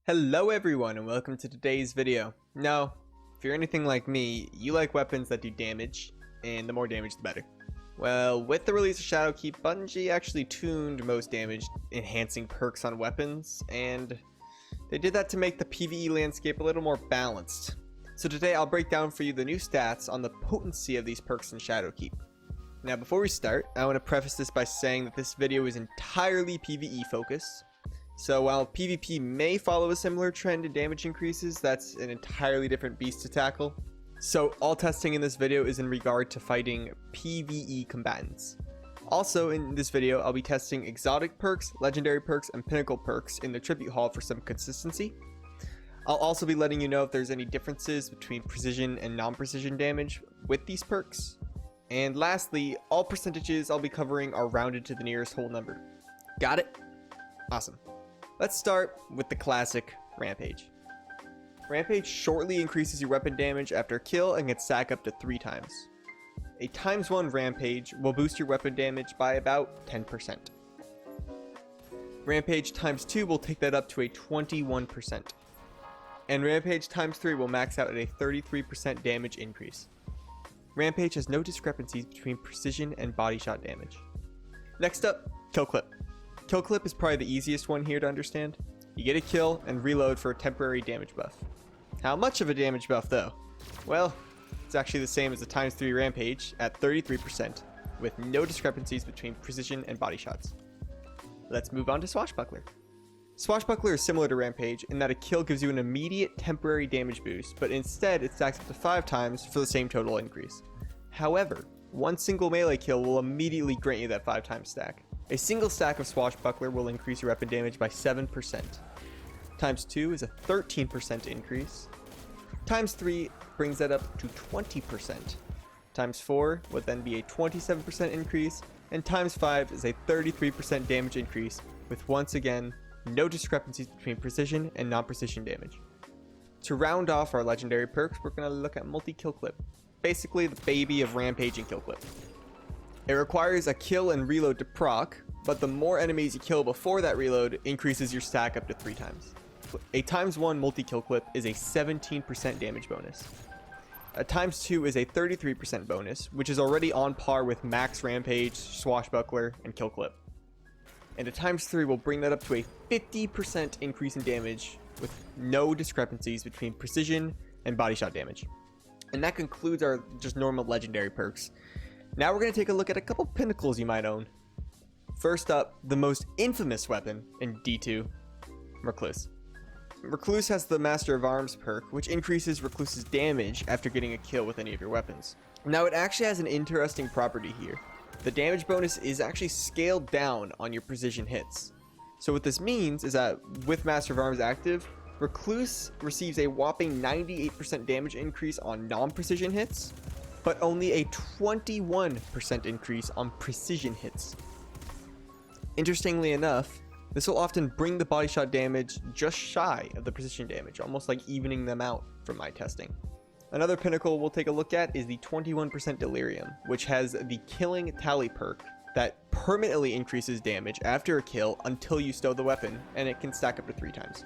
Hello everyone and welcome to today's video. Now, if you're anything like me, you like weapons that do damage, and the more damage the better. Well, with the release of Shadowkeep, Bungie actually tuned most damage enhancing perks on weapons, and they did that to make the PvE landscape a little more balanced. So today I'll break down for you the new stats on the potency of these perks in Shadowkeep. Now before we start, I want to preface this by saying that this video is entirely PvE focused. So while PvP may follow a similar trend in damage increases, that's an entirely different beast to tackle. So all testing in this video is in regard to fighting PvE combatants. Also in this video, I'll be testing exotic perks, legendary perks, and pinnacle perks in the tribute hall for some consistency. I'll also be letting you know if there's any differences between precision and non-precision damage with these perks. And lastly, all percentages I'll be covering are rounded to the nearest whole number. Got it? Awesome. Let's start with the classic Rampage. Rampage shortly increases your weapon damage after a kill and can stack up to 3 times. A ×1 Rampage will boost your weapon damage by about 10%. Rampage ×2 will take that up to a 21%. And Rampage ×3 will max out at a 33% damage increase. Rampage has no discrepancies between precision and body shot damage. Next up, Kill Clip. Kill Clip is probably the easiest one here to understand. You get a kill and reload for a temporary damage buff. How much of a damage buff though? Well, it's actually the same as the ×3 Rampage at 33%, with no discrepancies between precision and body shots. Let's move on to Swashbuckler. Swashbuckler is similar to Rampage in that a kill gives you an immediate temporary damage boost, but instead it stacks up to 5 times for the same total increase. However, one single melee kill will immediately grant you that 5 times stack. A single stack of Swashbuckler will increase your weapon damage by 7%. ×2 is a 13% increase. ×3 brings that up to 20%. ×4 would then be a 27% increase, and ×5 is a 33% damage increase, with once again no discrepancies between precision and non-precision damage. To round off our legendary perks, we're going to look at MultiKill Clip, basically the baby of Rampage and Kill Clip. It requires a kill and reload to proc, but the more enemies you kill before that reload increases your stack up to 3 times. A ×1 MultiKill Clip is a 17% damage bonus. A ×2 is a 33% bonus, which is already on par with max Rampage, Swashbuckler, and Kill Clip. And a ×3 will bring that up to a 50% increase in damage with no discrepancies between precision and body shot damage. And that concludes our just normal legendary perks. Now we're going to take a look at a couple Pinnacles you might own. First up, the most infamous weapon in D2, Recluse. Recluse has the Master of Arms perk, which increases Recluse's damage after getting a kill with any of your weapons. Now it actually has an interesting property here. The damage bonus is actually scaled down on your precision hits. So what this means is that with Master of Arms active, Recluse receives a whopping 98% damage increase on non-precision hits, but only a 21% increase on precision hits. Interestingly enough, this will often bring the body shot damage just shy of the precision damage, almost like evening them out from my testing. Another Pinnacle we'll take a look at is the 21% Delirium, which has the Killing Tally perk that permanently increases damage after a kill until you stow the weapon, and it can stack up to 3 times.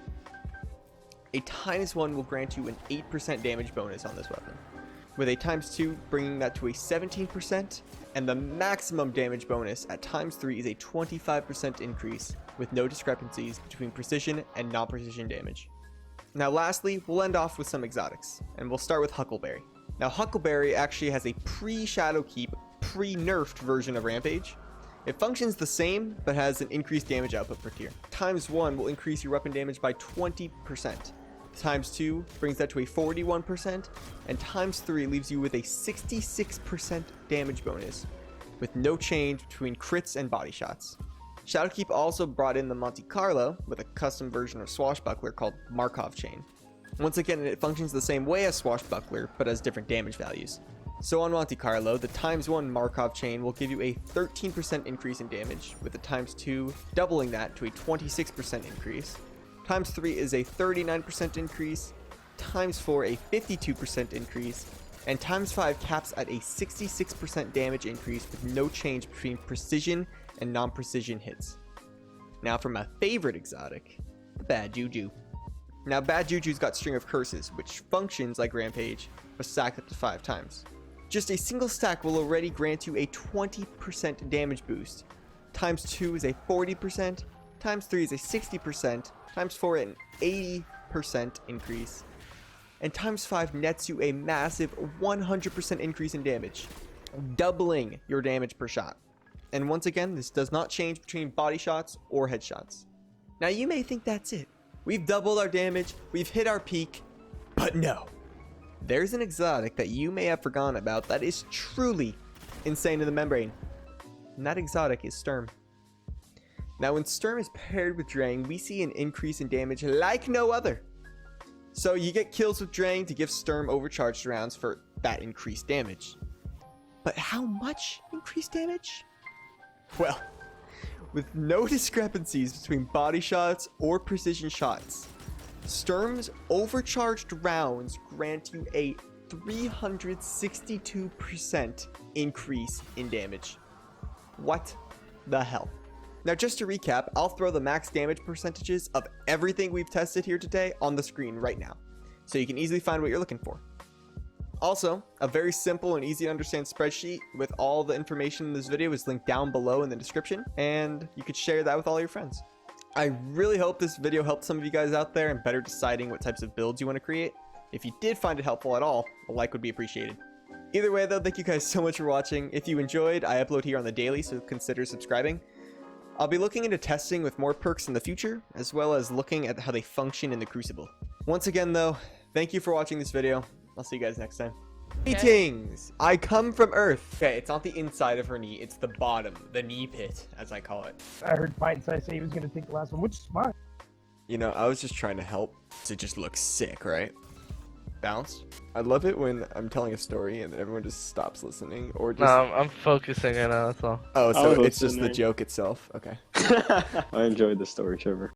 A ×1 will grant you an 8% damage bonus on this weapon, with a ×2 bringing that to a 17%, and the maximum damage bonus at ×3 is a 25% increase with no discrepancies between precision and non-precision damage. Now lastly, we'll end off with some exotics, and we'll start with Huckleberry. Now Huckleberry actually has a pre-Shadowkeep, pre-nerfed version of Rampage. It functions the same, but has an increased damage output per tier. ×1 will increase your weapon damage by 20%. ×2 brings that to a 41%, and ×3 leaves you with a 66% damage bonus, with no change between crits and body shots. Shadowkeep also brought in the Monte Carlo with a custom version of Swashbuckler called Markov Chain. Once again, it functions the same way as Swashbuckler, but has different damage values. So on Monte Carlo, the ×1 Markov Chain will give you a 13% increase in damage, with the ×2 doubling that to a 26% increase. ×3 is a 39% increase, ×4 a 52% increase, and ×5 caps at a 66% damage increase with no change between precision and non-precision hits. Now for my favorite exotic, the bad Juju. Now, Bad Juju's got String of Curses, which functions like Rampage, but stacked up to 5 times. Just a single stack will already grant you a 20% damage boost. Times 2 is a 40%, times 3 is a 60%, times 4 an 80% increase, and times 5 nets you a massive 100% increase in damage, doubling your damage per shot. And once again, this does not change between body shots or headshots. Now you may think that's it. We've doubled our damage, we've hit our peak, but no. There's an exotic that you may have forgotten about that is truly insane in the membrane. And that exotic is Sturm. Now when Sturm is paired with Drang, we see an increase in damage like no other. So you get kills with Drang to give Sturm overcharged rounds for that increased damage. But how much increased damage? Well, with no discrepancies between body shots or precision shots, Sturm's overcharged rounds grant you a 362% increase in damage. What the hell? Now just to recap, I'll throw the max damage percentages of everything we've tested here today on the screen right now, so you can easily find what you're looking for. Also, a very simple and easy to understand spreadsheet with all the information in this video is linked down below in the description, and you could share that with all your friends. I really hope this video helped some of you guys out there in better deciding what types of builds you want to create. If you did find it helpful at all, a like would be appreciated. Either way though, thank you guys so much for watching. If you enjoyed, I upload here on the daily, so consider subscribing. I'll be looking into testing with more perks in the future, as well as looking at how they function in the Crucible. Once again though, thank you for watching this video. I'll see you guys next time. Greetings! I come from Earth. Okay, it's not the inside of her knee, it's the bottom, the knee pit, as I call it. I heard Fight say he was gonna take the last one, which is fine. You know, I was just trying to help. It just looks sick, right? Balanced? I love it when I'm telling a story and then everyone just stops listening, or just... No, I'm focusing right now, that's all. Oh, so it's just the joke itself? Okay. I enjoyed the story, Trevor.